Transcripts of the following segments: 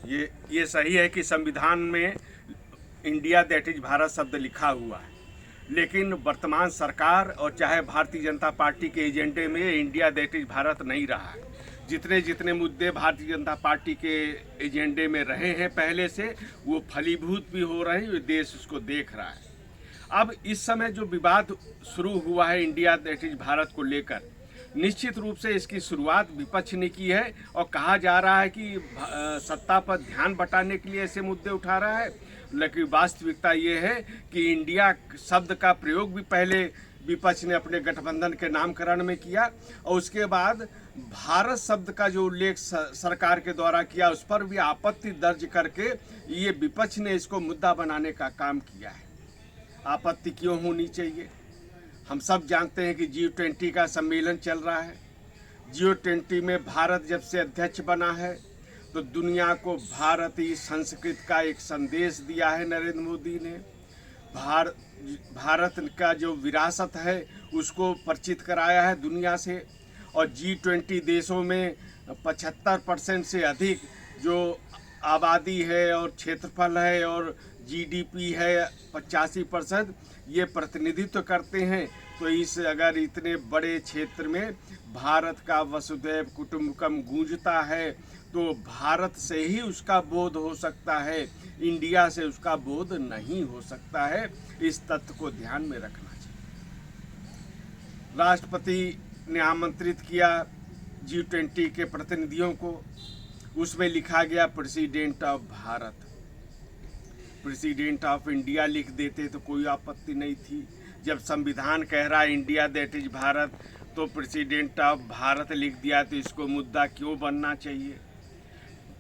ये सही है कि संविधान में इंडिया दैट इज भारत शब्द लिखा हुआ है, लेकिन वर्तमान सरकार और चाहे भारतीय जनता पार्टी के एजेंडे में इंडिया दैट इज भारत नहीं रहा है। जितने जितने मुद्दे भारतीय जनता पार्टी के एजेंडे में रहे हैं पहले से, वो फलीभूत भी हो रहे हैं, ये देश उसको देख रहा है। अब इस समय जो विवाद शुरू हुआ है इंडिया दैट इज भारत को लेकर, निश्चित रूप से इसकी शुरुआत विपक्ष ने की है और कहा जा रहा है कि सत्ता पर ध्यान बटाने के लिए ऐसे मुद्दे उठा रहा है, लेकिन वास्तविकता ये है कि इंडिया शब्द का प्रयोग भी पहले विपक्ष ने अपने गठबंधन के नामकरण में किया और उसके बाद भारत शब्द का जो उल्लेख सरकार के द्वारा किया उस पर भी आपत्ति दर्ज करके ये विपक्ष ने इसको मुद्दा बनाने का काम किया है। आपत्ति क्यों होनी चाहिए? हम सब जानते हैं कि G20 का सम्मेलन चल रहा है। G20 में भारत जब से अध्यक्ष बना है तो दुनिया को भारतीय संस्कृति का एक संदेश दिया है नरेंद्र मोदी ने। भारत का जो विरासत है उसको परिचित कराया है दुनिया से, और G20 देशों में 75% से अधिक जो आबादी है और क्षेत्रफल है और GDP है 85%, ये प्रतिनिधित्व करते हैं। तो इस अगर इतने बड़े क्षेत्र में भारत का वसुधैव कुटुंबकम गूंजता है तो भारत से ही उसका बोध हो सकता है, इंडिया से उसका बोध नहीं हो सकता है। इस तथ्य को ध्यान में रखना चाहिए। राष्ट्रपति ने आमंत्रित किया G20 के प्रतिनिधियों को, उसमें लिखा गया president of Bharat. President of India लिख देते तो कोई आपत्ति नहीं थी। जब संविधान कह रहा है इंडिया दैट इज भारत, तो प्रेसिडेंट ऑफ भारत लिख दिया तो इसको मुद्दा क्यों बनना चाहिए?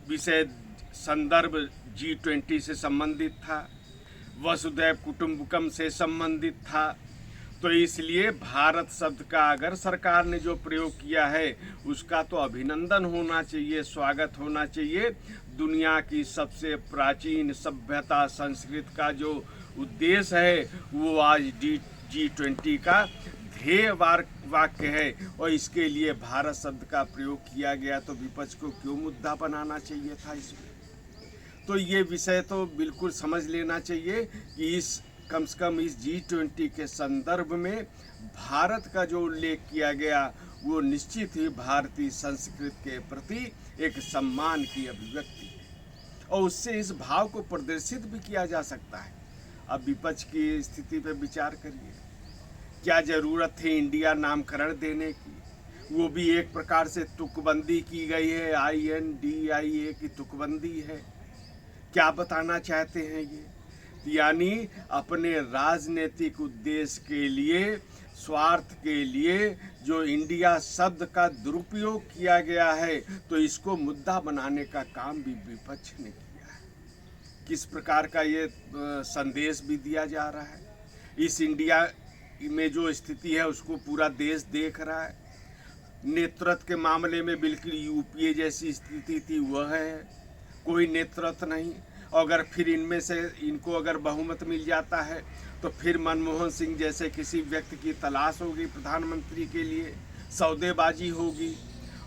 विषय संदर्भ G20 से संबंधित था, वसुधैव कुटुंबकम से संबंधित था, तो इसलिए भारत शब्द का अगर सरकार ने जो प्रयोग किया है उसका तो अभिनंदन होना चाहिए, स्वागत होना चाहिए। दुनिया की सबसे प्राचीन सभ्यता संस्कृति का जो उद्देश्य है वो आज G20 का ध्येय वाक्य है और इसके लिए भारत शब्द का प्रयोग किया गया, तो विपक्ष को क्यों मुद्दा बनाना चाहिए था इसमें? तो ये विषय तो बिल्कुल समझ लेना चाहिए कि कम से कम इस G20 के संदर्भ में भारत का जो उल्लेख किया गया वो निश्चित ही भारतीय संस्कृति के प्रति एक सम्मान की अभिव्यक्ति है और उससे इस भाव को प्रदर्शित भी किया जा सकता है। अब विपक्ष की स्थिति पर विचार करिए, क्या ज़रूरत थी इंडिया नामकरण देने की? वो भी एक प्रकार से तुकबंदी की गई है, INDIA की तुकबंदी है। क्या बताना चाहते हैं ये? यानी अपने राजनीतिक उद्देश्य के लिए, स्वार्थ के लिए जो इंडिया शब्द का दुरुपयोग किया गया है, तो इसको मुद्दा बनाने का काम भी विपक्ष ने किया है। किस प्रकार का ये संदेश भी दिया जा रहा है? इस इंडिया में जो स्थिति है उसको पूरा देश देख रहा है। नेतृत्व के मामले में बिल्कुल UPA जैसी स्थिति थी वह है, कोई नेतृत्व नहीं। अगर फिर इनमें से इनको अगर बहुमत मिल जाता है तो फिर मनमोहन सिंह जैसे किसी व्यक्ति की तलाश होगी प्रधानमंत्री के लिए, सौदेबाजी होगी।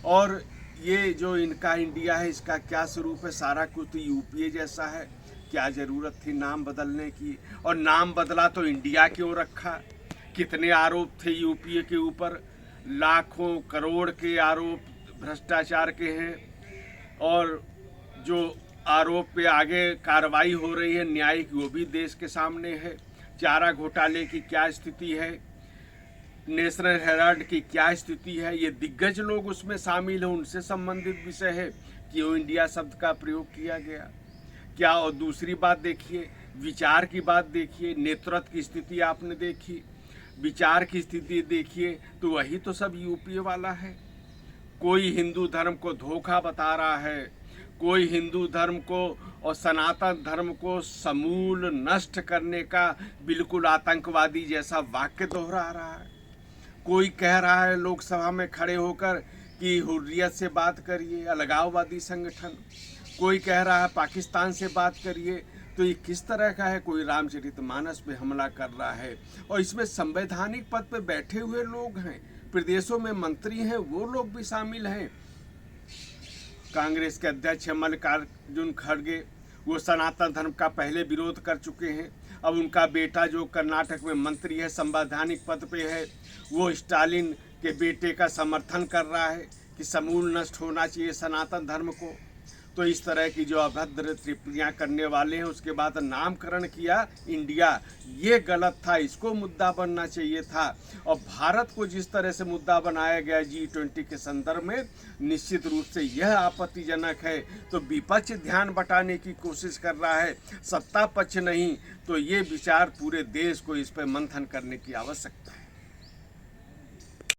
और ये जो इनका इंडिया है इसका क्या स्वरूप है? सारा कुछ तो UPA जैसा है। क्या ज़रूरत थी नाम बदलने की? और नाम बदला तो इंडिया क्यों रखा? कितने आरोप थे UPA के ऊपर, लाखों करोड़ के आरोप भ्रष्टाचार के हैं और जो आरोप पे आगे कार्रवाई हो रही है न्यायिक, वो भी देश के सामने है। चारा घोटाले की क्या स्थिति है, नेशनल हेराल्ड की क्या स्थिति है, ये दिग्गज लोग उसमें शामिल हैं, उनसे संबंधित विषय है कि वो इंडिया शब्द का प्रयोग किया गया क्या। और दूसरी बात देखिए, विचार की बात देखिए, नेतृत्व की स्थिति आपने देखी, विचार की स्थिति देखिए, तो वही तो सब UPA वाला है। कोई हिंदू धर्म को धोखा बता रहा है, कोई हिंदू धर्म को और सनातन धर्म को समूल नष्ट करने का बिल्कुल आतंकवादी जैसा वाक्य दोहरा रहा है। कोई कह रहा है लोकसभा में खड़े होकर कि हुर्रियत से बात करिए, अलगाववादी संगठन। कोई कह रहा है पाकिस्तान से बात करिए। तो ये किस तरह का है? कोई रामचरितमानस पे हमला कर रहा है और इसमें संवैधानिक पद पे बैठे हुए लोग हैं, प्रदेशों में मंत्री हैं, वो लोग भी शामिल हैं। कांग्रेस के अध्यक्ष मल्लिकार्जुन खड़गे, वो सनातन धर्म का पहले विरोध कर चुके हैं। अब उनका बेटा जो कर्नाटक में मंत्री है, संवैधानिक पद पे है, वो स्टालिन के बेटे का समर्थन कर रहा है कि समूल नष्ट होना चाहिए सनातन धर्म को। तो इस तरह की जो अभद्र टिप्पणियाँ करने वाले हैं, उसके बाद नामकरण किया इंडिया, ये गलत था, इसको मुद्दा बनना चाहिए था। और भारत को जिस तरह से मुद्दा बनाया गया G20 के संदर्भ में, निश्चित रूप से यह आपत्तिजनक है। तो विपक्ष ध्यान बटाने की कोशिश कर रहा है, सत्ता पक्ष नहीं। तो ये विचार पूरे देश को इस पर मंथन करने की आवश्यकता है।